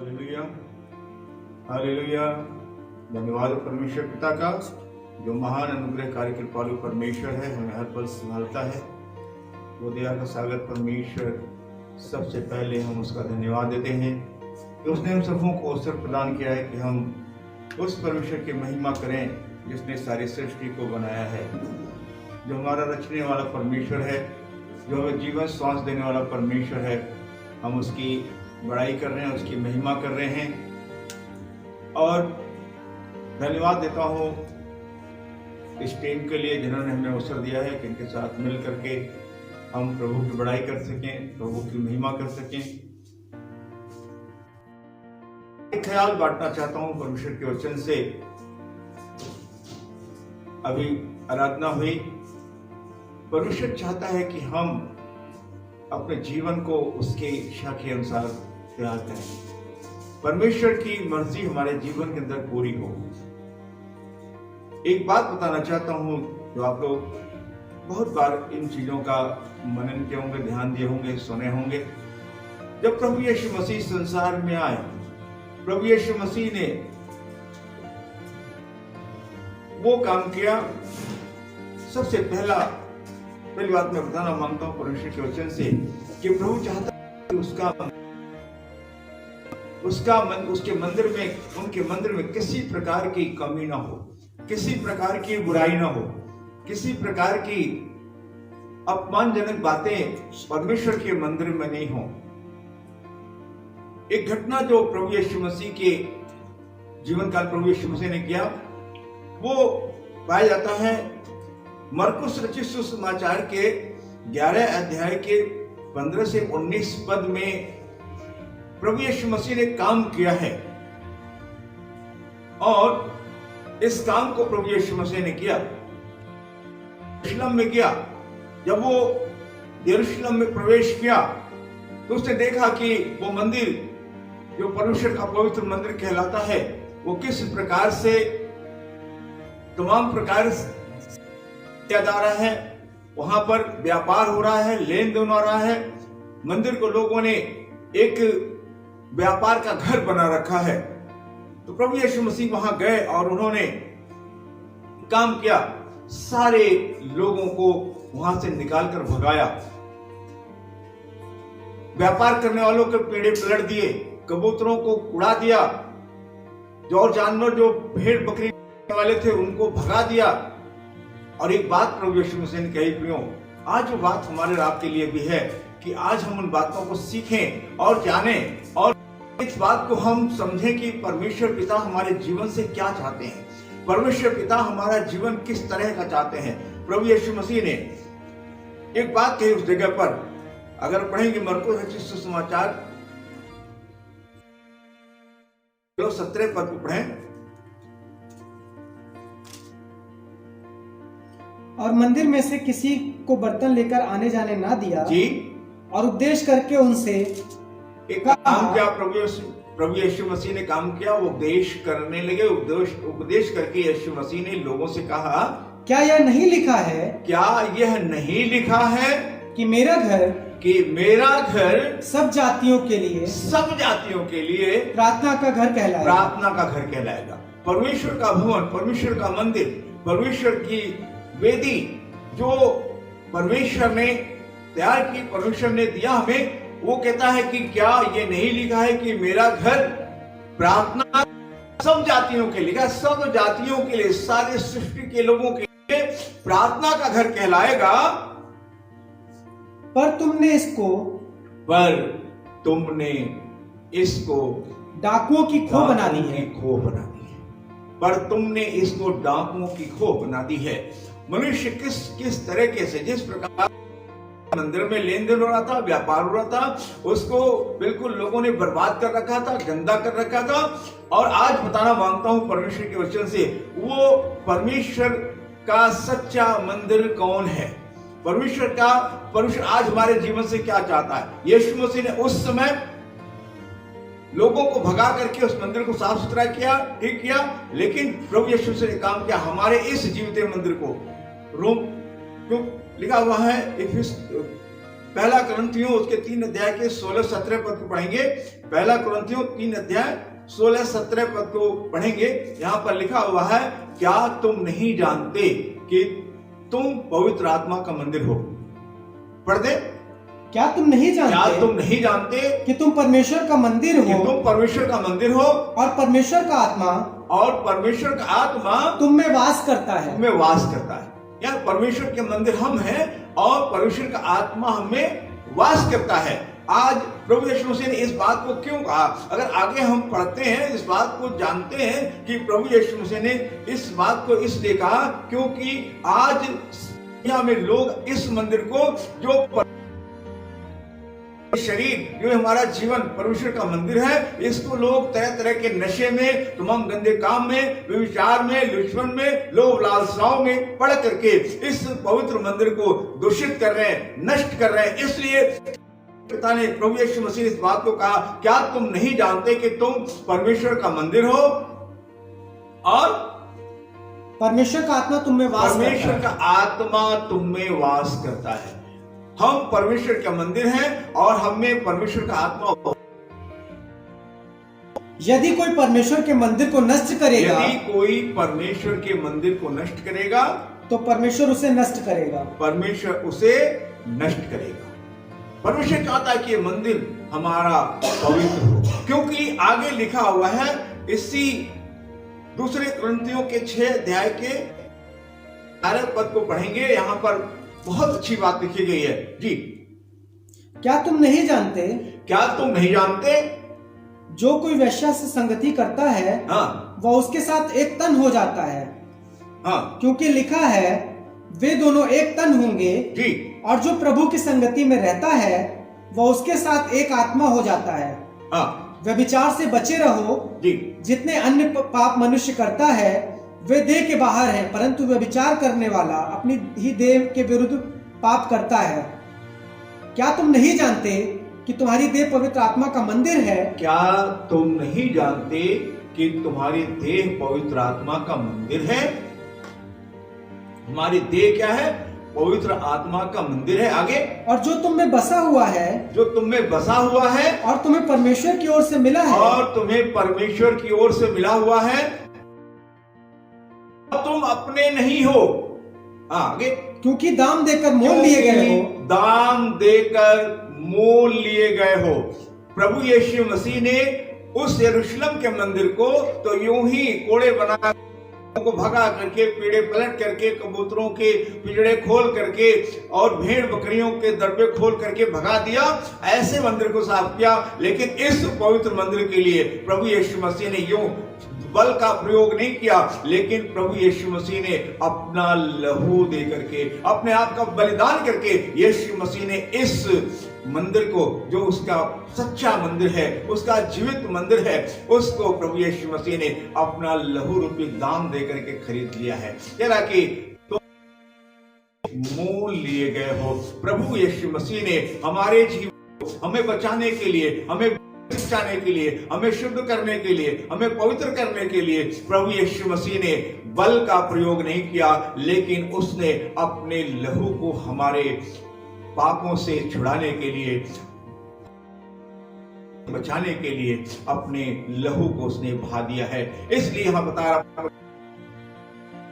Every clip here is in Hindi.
Hallelujah, hallelujah. धन्यवाद परमेश्वर पिता का, जो महान अनुग्रह कार्य कृपालु परमेश्वर है, हमें हर पल संभालता है। वो दया का सागर परमेश्वर, सबसे पहले हम उसका धन्यवाद देते हैं कि उसने हम सबों को अवसर प्रदान किया है कि हम उस परमेश्वर की महिमा करें जिसने सारी सृष्टि को बनाया है, जो हमारा रचने वाला परमेश्वर है, जो हमें जीवन श्वास देने वाला परमेश्वर है। हम उसकी बड़ाई कर रहे हैं, उसकी महिमा कर रहे हैं और धन्यवाद देता हूँ इस टीम के लिए जिन्होंने हमें अवसर दिया है कि इनके साथ मिल करके हम प्रभु की बड़ाई कर सकें, प्रभु की महिमा कर सकें। एक ख्याल बांटना चाहता हूँ परमेश्वर के वचन से। अभी आराधना हुई। परमेश्वर चाहता है कि हम अपने जीवन को उसके इच्छा के अनुसार तैयार करें, परमेश्वर की मर्जी हमारे जीवन के अंदर पूरी हो। एक बात बताना चाहता हूं जो आप लोग बहुत बार इन चीजों का मनन किए होंगे, ध्यान दिए होंगे, सुने होंगे। जब प्रभु यीशु मसीह संसार में आए, प्रभु यीशु मसीह ने वो काम किया। सबसे पहली बात मैं बताना मांगता हूं परमेश्वर के वचन से कि प्रभु चाहता है कि उसके मंदिर में, उनके मंदिर में किसी प्रकार की कमी ना हो, किसी प्रकार की बुराई ना हो, किसी प्रकार की अपमानजनक बातें परमेश्वर के मंदिर में नहीं हो। एक घटना जो प्रभु यीशु मसीह के जीवन काल प्रभु यीशु मसीह ने किया, वो पाया जाता है मरकुस रचित सुसमाचार के 11 अध्याय के 15 से 19 पद में प्रभु यीशु मसीह ने काम किया है। और इस काम को प्रभु यीशु मसीह ने किया, यरूशलेम में किया। जब वो यरूशलेम में प्रवेश किया तो उसने देखा कि वो मंदिर जो परमेश्वर का पवित्र मंदिर कहलाता है, वो किस प्रकार से तमाम प्रकार किया जा रहा है। वहां पर व्यापार हो रहा है, लेन देन हो रहा है। मंदिर को लोगों ने एक व्यापार का घर बना रखा है। तो प्रभु यीशु मसीह वहां गए और उन्होंने काम किया, सारे लोगों को वहां से निकालकर भगाया, व्यापार करने वालों के पेड़े पलट दिए, कबूतरों को उड़ा दिया, जो और जानवर जो भेड़ बकरी वाले थे उनको भगा दिया। और एक बात प्रभु यीशु मसीह ने कही, प्रियो, आज वो बात हमारे आपके लिए भी है कि आज हम उन बातों को सीखें और जानें और इस बात को हम समझें कि परमेश्वर पिता हमारे जीवन से क्या चाहते हैं, परमेश्वर पिता हमारा जीवन किस तरह का चाहते हैं। प्रभु यीशु मसीह ने एक बात कही उस जगह पर, अगर पढ़ेंगे मरकुस रचित सुसमाचार 17 पद को पढ़ें। और मंदिर में से किसी को बर्तन लेकर आने जाने ना दिया जी, और उपदेश करके उनसे एक काम किया। प्रभु यीशु मसीह ने काम किया, वो उपदेश करने लगे। उपदेश करके यीशु मसीह ने लोगों से कहा, क्या यह नहीं लिखा है, क्या यह नहीं लिखा है कि मेरा घर सब जातियों के लिए प्रार्थना का घर कहलाएगा। परमेश्वर का भवन, परमेश्वर का मंदिर, परमेश्वर की वेदी जो परमेश्वर ने तैयार की, परमेश्वर ने दिया हमें, वो कहता है कि क्या ये नहीं लिखा है कि मेरा घर प्रार्थना सब जातियों के लिए, सब जातियों के लिए, सारे सृष्टि के लोगों के लिए प्रार्थना का घर कहलाएगा। पर तुमने इसको डाकुओं की खो बना दी है। पर तुमने इसको डाकुओं की खो बना दी है। मनुष्य किस तरीके से, जिस प्रकार मंदिर में लेन देन हो रहा था, व्यापार हो रहा था, उसको बिल्कुल लोगों ने बर्बाद कर रखा था, गंदा कर रखा था। और आज बताना मांगता हूं परमेश्वर के वचन से, वो परमेश्वर का सच्चा मंदिर कौन है, परमेश्वर आज हमारे जीवन से क्या चाहता है। यीशु मसीह ने उस समय लोगों को भगा करके उस मंदिर को साफ सुथरा किया, ठीक किया, लेकिन प्रभु यीशु मसीह ने काम किया हमारे इस जीवित मंदिर को। रोम क्यों लिखा हुआ है, पहला कुरिन्थियों उसके 3 अध्याय के 16-17 पद को पढ़ेंगे। पहला कुरिन्थियों 3 अध्याय 16-17 पद को पढ़ेंगे। यहाँ पर लिखा हुआ है, क्या तुम नहीं जानते कि तुम पवित्र आत्मा का मंदिर हो? पढ़ दे। क्या तुम नहीं जानते कि तुम परमेश्वर का मंदिर हो और परमेश्वर का आत्मा तुम में वास करता है। यार परमेश्वर के मंदिर हम हैं और परमेश्वर का आत्मा हमें वास करता है। आज प्रभु यीशु मसीह ने इस बात को क्यों कहा? अगर आगे हम पढ़ते हैं, इस बात को जानते हैं कि प्रभु यीशु मसीह ने इस बात को इसलिए कहा क्योंकि आज दुनिया में लोग इस मंदिर को, जो शरीर, जो हमारा जीवन परमेश्वर का मंदिर है, इसको लोग तरह तरह के नशे में, तमाम गंदे काम में, व्यभिचार में, लुचपन में, लोभ लालसाओं में पड़ करके इस पवित्र मंदिर को दूषित कर रहे हैं, नष्ट कर रहे हैं। इसलिए पिता ने, प्रभु यीशु मसीह ने इस बात को कहा, क्या तुम नहीं जानते कि तुम परमेश्वर का मंदिर हो और परमेश्वर का आत्मा तुम में वास करता है। हम परमेश्वर का मंदिर हैं और हमें परमेश्वर का आत्मा। यदि कोई परमेश्वर के मंदिर को नष्ट करेगा, तो परमेश्वर उसे नष्ट करेगा। परमेश्वर चाहता है कि ये मंदिर हमारा पवित्र हो, क्योंकि आगे लिखा हुआ है इसी दूसरे कुरिन्थियों के 6 अध्याय के 11 पद को पढ़ेंगे। यहाँ पर बहुत अच्छी बात लिखी गई है जी। क्या तुम नहीं जानते जो कोई वेश्या से संगति करता है, वह उसके साथ एक तन हो जाता है। क्योंकि लिखा है, वे दोनों एक तन होंगे जी। और जो प्रभु की संगति में रहता है वह उसके साथ एक आत्मा हो जाता है। व्यभिचार से बचे रहो जी। जितने अन्य पाप मनुष्य करता है वे देह के बाहर हैं, परंतु व्यभिचार करने वाला अपनी ही देह के विरुद्ध पाप करता है। क्या तुम नहीं जानते कि तुम्हारी देह पवित्र आत्मा का मंदिर है? क्या तुम नहीं जानते कि तुम्हारी देह पवित्र आत्मा का मंदिर है? हमारी देह क्या है? पवित्र आत्मा का मंदिर है। आगे, और जो तुम में बसा हुआ है और तुम्हें परमेश्वर की ओर से मिला है, तुम अपने नहीं हो। आगे, क्योंकि दाम देकर मोल लिए गए हो। प्रभु यीशु मसीह ने उस यरूशलेम के मंदिर को तो यूं ही कोड़े बना को भगा करके, पेड़े पलट करके, कबूतरों के पिंजड़े खोल करके और भेड़ बकरियों के दरबे खोल करके भगा दिया, ऐसे मंदिर को साफ किया। लेकिन इस पवित्र मंदिर के लिए प्रभु यीशु मसीह ने यूं बल का प्रयोग नहीं किया, लेकिन प्रभु यीशु मसीह ने अपना लहू दे करके, अपने आप का बलिदान करके, यीशु मसीह ने इस मंदिर को, जो उसका सच्चा मंदिर है, उसका जीवित मंदिर है, उसको प्रभु यीशु मसीह ने अपना लहू रूपी दाम दे करके खरीद लिया है। कह कि तो मोल लिए गए हो। प्रभु यीशु मसीह ने हमारे जीवन, हमें बचाने के लिए, हमें बचाने के लिए, हमें शुद्ध करने के लिए, हमें पवित्र करने के लिए प्रभु यीशु मसीह ने बल का प्रयोग नहीं किया, लेकिन उसने अपने लहू को हमारे पापों से छुड़ाने के लिए, बचाने के लिए अपने लहू को उसने बहा दिया है। इसलिए हम बता रहा,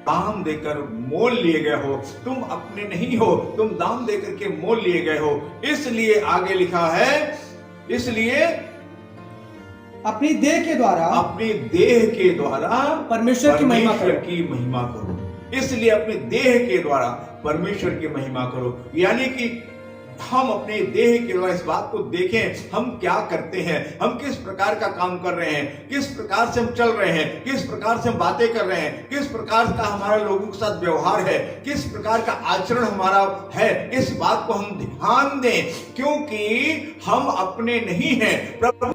दाम देकर मोल लिए गए हो, तुम अपने नहीं हो, तुम दाम देकर के मोल लिए गए हो। इसलिए आगे लिखा है, इसलिए अपनी देह के द्वारा परमेश्वर की महिमा करो। इसलिए अपनी देह के द्वारा परमेश्वर की महिमा करो। यानी कि हम अपने देह के द्वारा इस बात को देखें, हम क्या करते हैं, हम किस प्रकार का काम कर रहे हैं, किस प्रकार से हम चल रहे हैं, किस प्रकार से हम बातें कर रहे हैं, किस प्रकार का हमारा लोगों के साथ व्यवहार है, किस प्रकार का आचरण हमारा है। इस बात को हम ध्यान दें, क्योंकि हम अपने नहीं हैं। प्रभु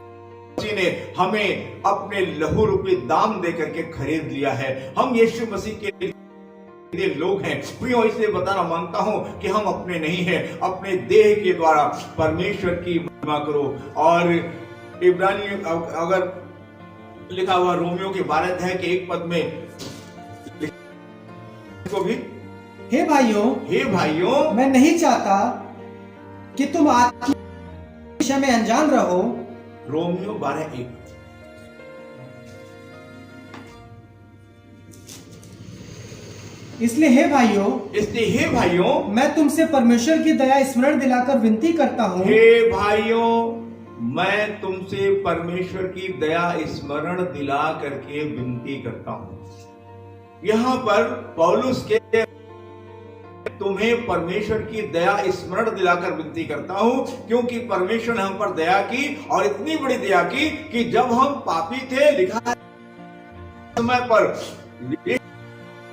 ने हमें अपने लहू रूपी दाम दे करके खरीद लिया है। हम यीशु मसीह के लोग हैं। प्रियो, इसलिए बताना मांगता हूं कि हम अपने नहीं हैं। अपने देह के द्वारा परमेश्वर की महिमा करो। और इब्रानी अगर लिखा हुआ रोमियो के 12 अध्याय के 1 पद में को भी, हे भाइयों मैं नहीं चाहता कि तुम आत्मा विषय में अनजान रहो। रोमियो 12:1। इसलिए हे भाइयों मैं तुमसे परमेश्वर की दया स्मरण दिलाकर विनती करता हूँ। हे भाइयों, मैं तुमसे परमेश्वर की दया स्मरण दिला करके विनती करता हूँ। यहाँ पर पौलुस के तुम्हें परमेश्वर की दया स्मरण दिलाकर विनती करता हूँ, क्योंकि परमेश्वर ने हम पर दया की, और इतनी बड़ी दया की कि जब हम पापी थे, लिखा है समय पर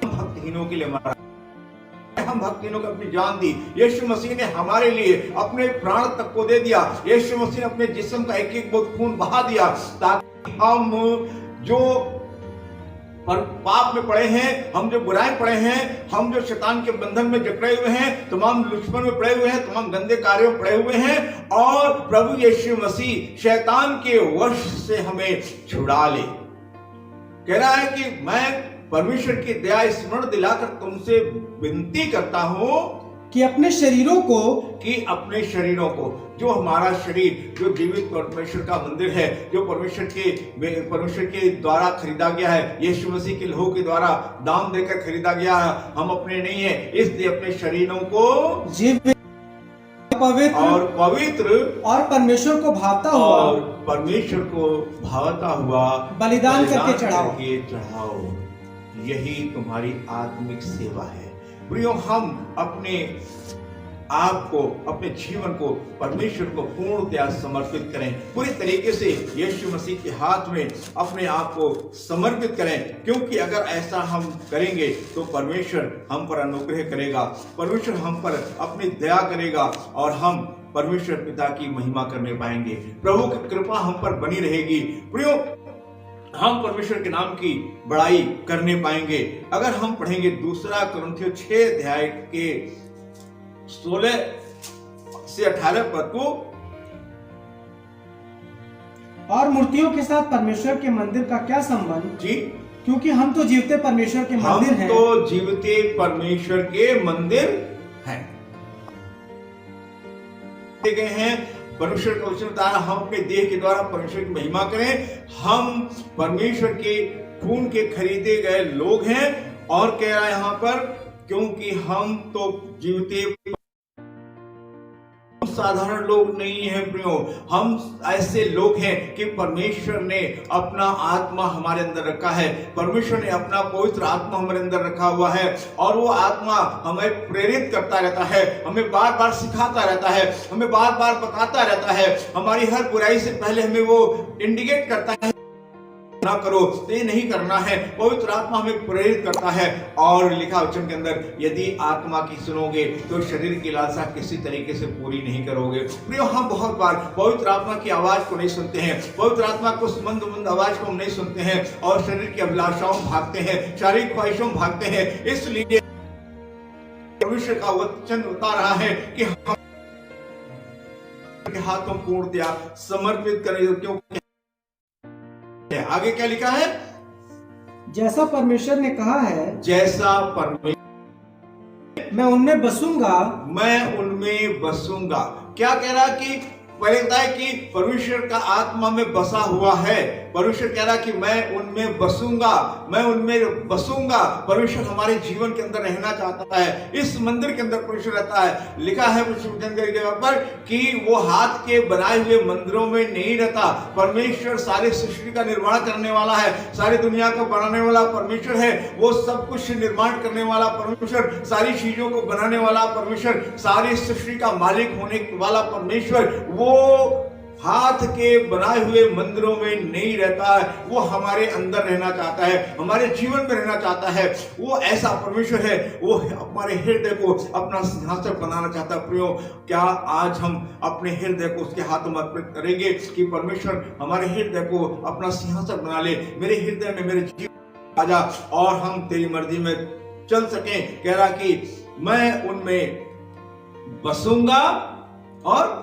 भक्तहीनों के लिए मरा, हम भक्तहीनों को अपनी जान दी। यीशु मसीह ने हमारे लिए अपने प्राण तक को दे दिया। यीशु मसीह ने अपने जिस्म का एक एक बूंद खून बहा दिया, ताकि हम जो पाप में पड़े हैं, हम जो बुराई पड़े हैं, हम जो शैतान के बंधन में जकड़े हुए हैं, तमाम दुश्मन में पड़े हुए हैं, तमाम गंदे कार्यों में पड़े हुए हैं, और प्रभु यीशु मसीह शैतान के वश से हमें छुड़ा ले। कह रहा है कि मैं परमेश्वर की दया स्मरण दिलाकर तुमसे विनती करता हूं कि अपने शरीरों को, जो हमारा शरीर जो जीवित परमेश्वर का मंदिर है, जो परमेश्वर के द्वारा खरीदा गया है, यीशु मसीह के लहू के द्वारा दाम देकर खरीदा गया है, हम अपने नहीं है, इसलिए अपने शरीरों को पवित्र और परमेश्वर को भावता हुआ बलिदान करके चढ़ाओ। यही तुम्हारी आत्मिक सेवा है। प्रियो, हम अपने आप को, अपने जीवन को परमेश्वर को पूर्णतया समर्पित करें, पूरी तरीके से यीशु मसीह के हाथ में अपने आप को समर्पित करें, क्योंकि अगर ऐसा हम करेंगे तो परमेश्वर हम पर अनुग्रह करेगा, परमेश्वर हम पर अपनी दया करेगा, और हम परमेश्वर पिता की महिमा करने पाएंगे। प्रभु की कृपा हम पर बनी रहेगी। प्रियो, हम परमेश्वर के नाम की बड़ाई करने पाएंगे। अगर हम पढ़ेंगे 2 कुरिन्थियों 6 अध्याय के 16 से 18 पद को, और मूर्तियों के साथ परमेश्वर के मंदिर का क्या संबंध? जी, क्योंकि हम तो जीवते परमेश्वर के मंदिर हैं। हम तो जीवते परमेश्वर के मंदिर हैं। गए हैं परमेश्वर का वचन बता रहा, हम अपने देह के द्वारा परमेश्वर की महिमा करें। हम परमेश्वर के खून के खरीदे गए लोग हैं, और कह रहा है यहाँ पर, क्योंकि हम तो जीवते साधारण लोग नहीं हैं प्रियो, हम ऐसे लोग हैं कि परमेश्वर ने अपना आत्मा हमारे अंदर रखा है, परमेश्वर ने अपना पवित्र आत्मा हमारे अंदर रखा हुआ है, और वो आत्मा हमें प्रेरित करता रहता है, हमें बार बार सिखाता रहता है, हमें बार बार बताता रहता है, हमारी हर बुराई से पहले हमें वो इंडिकेट करता है, ना करो, ये नहीं करना है। पवित्र आत्मा हमें प्रेरित करता है, और लिखा वचन के अंदर, यदि आत्मा की सुनोगे तो शरीर की लालसा किसी तरीके से पूरी नहीं करोगे। प्रियो, हम बहुत बार पवित्र आत्मा की आवाज को नहीं सुनते हैं, पवित्र आत्मा को मंद आवाज को हम नहीं सुनते हैं, और शरीर की अभिलाषाओं में भागते हैं, शारीरिक ख्वाहिशों में भागते हैं। इसलिए परमेश्वर का वचन बता रहा है कि हम हाथों पूर्णतया समर्पित करें। क्योंकि आगे क्या लिखा है? जैसा परमेश्वर ने कहा है, जैसा परमेश्वर, मैं उनमें बसूंगा। क्या कह रहा कि पहले कहता है कि परमेश्वर का आत्मा में बसा हुआ है, परमेश्वर कह रहा कि मैं उनमें बसूंगा, मैं उनमें बसूंगा। परमेश्वर हमारे जीवन के अंदर रहना चाहता है, इस मंदिर के अंदर परमेश्वर रहता है। लिखा है जगह पर कि वो हाथ के बनाए हुए मंदिरों में नहीं रहता। परमेश्वर सारे सृष्टि का निर्माण करने वाला है, सारी दुनिया को बनाने वाला परमेश्वर है, वो सब कुछ निर्माण करने वाला परमेश्वर, सारी चीजों को बनाने वाला परमेश्वर, सारी सृष्टि का मालिक होने वाला परमेश्वर, वो हाथ के बनाए हुए मंदिरों में नहीं रहता है, वो हमारे अंदर रहना चाहता है, हमारे जीवन में रहना चाहता है। वो ऐसा परमेश्वर है, वो हमारे हृदय को अपना सिंहासन बनाना चाहता है। प्रियो, क्या आज हम अपने हृदय को उसके हाथों में अर्पित करेंगे कि परमेश्वर हमारे हृदय को अपना सिंहासन बना ले, मेरे हृदय में, मेरे जीवन आ जा, और हम तेरी मर्जी में चल सकें। कह रहा कि मैं उनमें बसूंगा और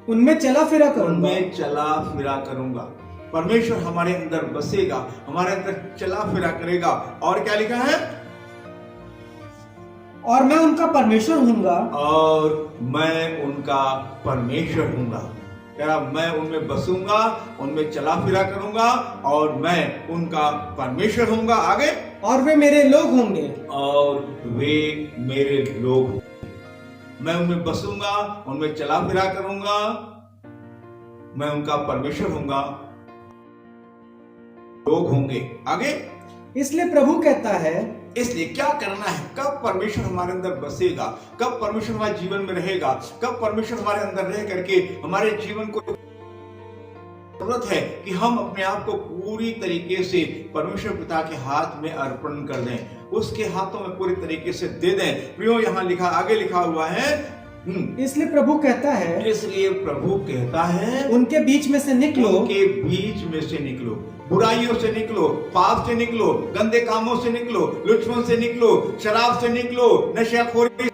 उनमें चला फिरा करूंगा। परमेश्वर हमारे अंदर बसेगा, हमारे अंदर चला फिरा करेगा। और क्या लिखा है? और मैं उनका परमेश्वर हूँगा, और मैं उनका परमेश्वर हूँगा। कह रहा मैं उनमें बसूंगा, उनमें चला फिरा करूंगा और मैं उनका परमेश्वर हूँगा। आगे, और वे मेरे लोग होंगे, और वे मेरे लोग। मैं उनमें बसूंगा, उनमें चला फिरा करूंगा, मैं उनका परमेश्वर हूँगा, लोग होंगे। आगे, इसलिए प्रभु कहता है, इसलिए क्या करना है, कब परमेश्वर हमारे अंदर बसेगा, कब परमेश्वर हमारे जीवन में रहेगा, कब परमेश्वर हमारे अंदर रह करके हमारे जीवन को जरूरत है कि हम अपने आप को पूरी तरीके से परमेश्वर पिता के हाथ में अर्पण कर दें, उसके हाथों में पूरी तरीके से दे दें। प्रियो, यहाँ लिखा, आगे लिखा हुआ है, इसलिए प्रभु कहता है, इसलिए प्रभु कहता है, उनके बीच में से निकलो, उनके बीच में से निकलो, बुराइयों से निकलो, पाप से निकलो, गंदे कामों से निकलो, लुचपन से निकलो, शराब से निकलो, नशाखोरी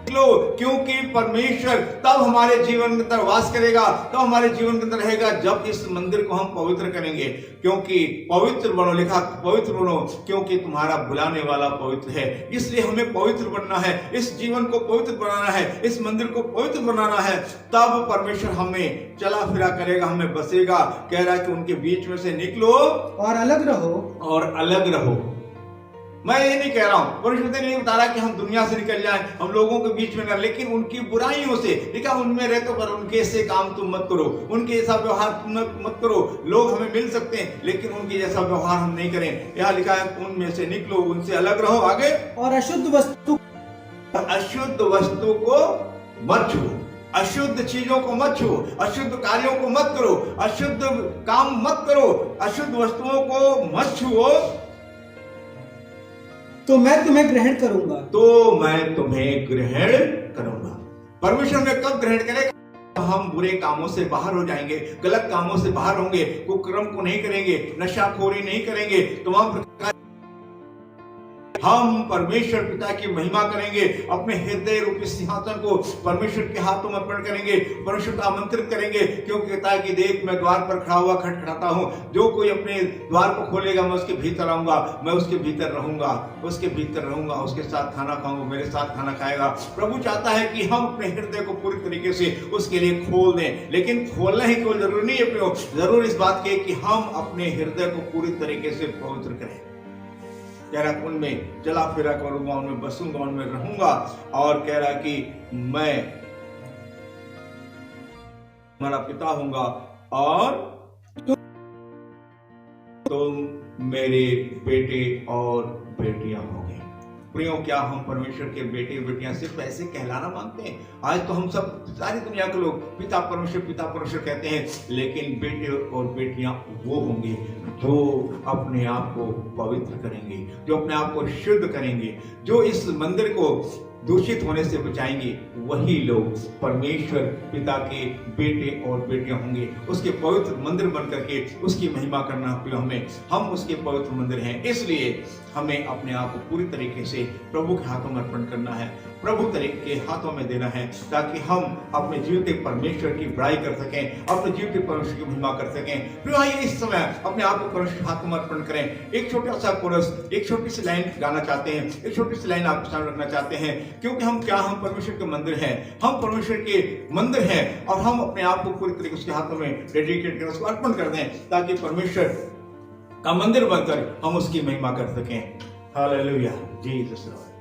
निकलो, क्योंकि परमेश्वर तब हमारे जीवन के अंदर वास करेगा, तब हमारे जीवन के अंदर रहेगा जब इस मंदिर को हम पवित्र करेंगे। क्योंकि पवित्र बनो, लिखा पवित्र बनो क्योंकि तुम्हारा बुलाने वाला पवित्र है। इसलिए हमें पवित्र बनना है, इस जीवन को पवित्र बनाना है, इस मंदिर को पवित्र बनाना है, तब परमेश्वर हमें चला फिरा करेगा, हमें बसेगा। कह रहा है कि उनके बीच में से निकलो और अलग रहो, और अलग रहो। मैं ये नहीं कह रहा हूं, परमेश्वर ने नहीं बता रहा कि हम दुनिया से निकल जाएं, हम लोगों के बीच में न, लेकिन उनकी बुराइयों से, लिखा उनमें रहते पर उनके से काम तुम मत करो, उनके जैसा व्यवहार तुम मत करो। लोग हमें मिल सकते हैं लेकिन उनके जैसा व्यवहार हम नहीं करें। यहाँ लिखा है उनमें से निकलो, उनसे अलग रहो। आगे, और अशुद्ध वस्तु को मत छुओ, अशुद्ध चीजों को मत छुओ, अशुद्ध कार्यों को मत करो, अशुद्ध काम मत करो, अशुद्ध वस्तुओं को मत छुओ, तो मैं तुम्हें ग्रहण करूंगा, तो मैं तुम्हें ग्रहण करूंगा। परमेश्वर में कब ग्रहण करेगा? हम बुरे कामों से बाहर हो जाएंगे, गलत कामों से बाहर होंगे, कुकर्म को नहीं करेंगे, नशाखोरी नहीं करेंगे, तमाम प्रकार हम परमेश्वर पिता की महिमा करेंगे, अपने हृदय रूपी सिंहासन को परमेश्वर के हाथों में अर्पण करेंगे, परमेश्वर को आमंत्रित करेंगे। क्योंकि कहता है कि देख मैं द्वार पर खड़ा हुआ खटखटाता हूं, जो कोई अपने द्वार को खोलेगा मैं उसके भीतर आऊंगा, मैं उसके भीतर रहूंगा, उसके भीतर रहूंगा, उसके साथ खाना खाऊंगा, मेरे साथ खाना खाएगा। प्रभु चाहता है कि हम अपने हृदय को पूरी तरीके से उसके लिए खोल दें, लेकिन खोलना ही कोई जरूरी नहीं है, जरूर इस बात की कि हम अपने हृदय को पूरी तरीके से पवित्र करें। कह रहा उनमें चला फिरा करूंगा, उनमें बसूंगा, उनमें रहूंगा, और कह रहा कि मैं तुम्हारा पिता हूंगा और तुम मेरे बेटे और बेटियां होंगे। प्रियो, क्या हम परमेश्वर के बेटे बेटियां सिर्फ ऐसे कहलाना मांगते हैं? आज तो हम सब, सारी दुनिया के लोग पिता परमेश्वर कहते हैं, लेकिन बेटे और बेटियां वो होंगे जो अपने आप को पवित्र करेंगे, जो अपने आप को शुद्ध करेंगे, जो इस मंदिर को दूषित होने से बचाएंगे। वही लोग परमेश्वर पिता के बेटे और बेटियां होंगे। उसके पवित्र मंदिर बन करके उसकी महिमा करना प्रिय, हम उसके पवित्र मंदिर हैं। इसलिए हमें अपने आप को पूरी तरीके से प्रभु के हाथों में अर्पण करना है, प्रभु के हाथों में देना है, ताकि हम अपने जीवित परमेश्वर की बड़ाई कर सकें, अपने जीवित परमेश्वर की महिमा कर सकें। फिर आइए इस समय अपने आप को परमेश्वर के हाथों में अर्पण करें। एक छोटा सा कोरस, एक छोटी सी लाइन गाना चाहते हैं, एक छोटी सी लाइन आपके सामने रखना चाहते हैं, क्योंकि हम परमेश्वर के मंदिर हैं, हम परमेश्वर के मंदिर हैं, और हम अपने आप को पूरी तरीके से हाथों में डेडिकेट करें, उसको अर्पण कर दें, ताकि परमेश्वर का मंदिर बनकर हम उसकी महिमा कर सकें। Hallelujah, Jesus Lord.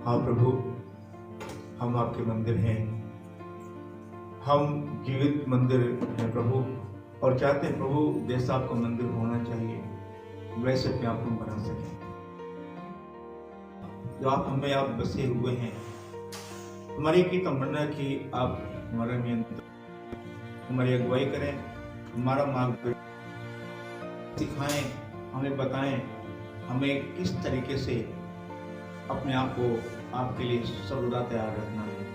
हाँ प्रभु, हम आपके मंदिर हैं, हम जीवित मंदिर हैं प्रभु, और चाहते हैं प्रभु जैसा आपका मंदिर होना चाहिए वैसे अपने आप को बना सकें। जो आप हमें आप बसे हुए हैं, हमारी की तमन्ना है कि आप हमारा नियंत्रण, हमारी अगुवाई करें, हमारा मार्ग सिखाएं, हमें बताएं हमें किस तरीके से अपने आप को आपके लिए सर्वदा तैयार रखना है।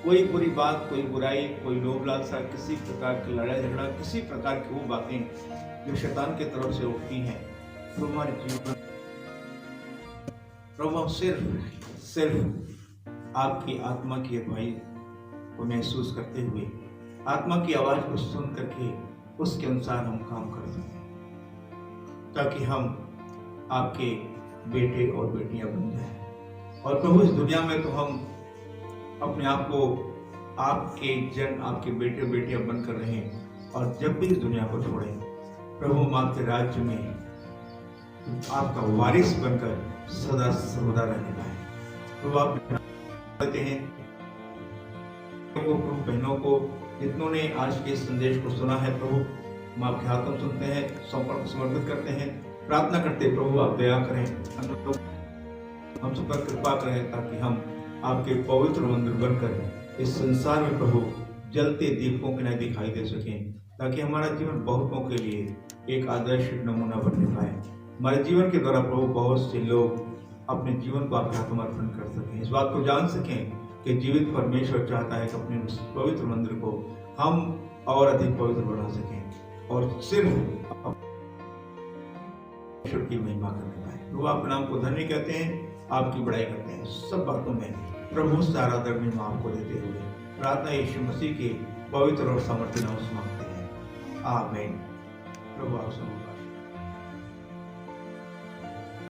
कोई बुरी बात, कोई बुराई, कोई लोभ लालसा, किसी प्रकार की लड़ाई झगड़ा, किसी प्रकार की वो बातें जो शैतान की तरफ से उठती हैं, तो हमारे जीवन प्रभु सिर्फ आपकी आत्मा की अगुवाई को महसूस करते हुए, आत्मा की आवाज को सुन करके उसके अनुसार हम काम कर सकें, ताकि हम आपके बेटे और बेटियां बन जाएं। और प्रभु इस दुनिया में तो हम अपने आप को आपके जन, आपके बेटे बेटियां बनकर रहें, और जब भी इस दुनिया को छोड़ें प्रभु हम आपके राज्य में आपका वारिस बनकर सदा सर्वदा रहने पाए। प्रभु आप कहते हैं प्रभु बहनों को जितनों ने आज के संदेश को सुना है, प्रभु हम आपके हाथों सुनते हैं, समर्पित करते हैं, प्रार्थना करते हैं प्रभु आप दया करें, हम सब पर कृपा करें, ताकि हम आपके पवित्र मंदिर बनकर इस संसार में प्रभु जलते दीपकों के न दिखाई दे सकें, ताकि हमारा जीवन बहुतों के लिए एक आदर्श नमूना बनने पाए। हमारे जीवन के द्वारा प्रभु बहुत से लोग अपने जीवन को आपके हाथों में अर्पण कर सकें, इस बात को जान सकें कि जीवित परमेश्वर चाहता है कि अपने पवित्र मंदिर को हम और अधिक पवित्र बना सकें, और सिर्फ ईश्वर की महिमा करने पाए। प्रभु आपके नाम को धन्य कहते हैं, आपकी बड़ाई करते हैं, सब बातों में प्रभु से आराधना में आपको देते हुए प्रार्थना यीशु मसीह के पवित्र और सामर्थ्य नाम से मांगते हैं, आमीन। प्रभु आप सब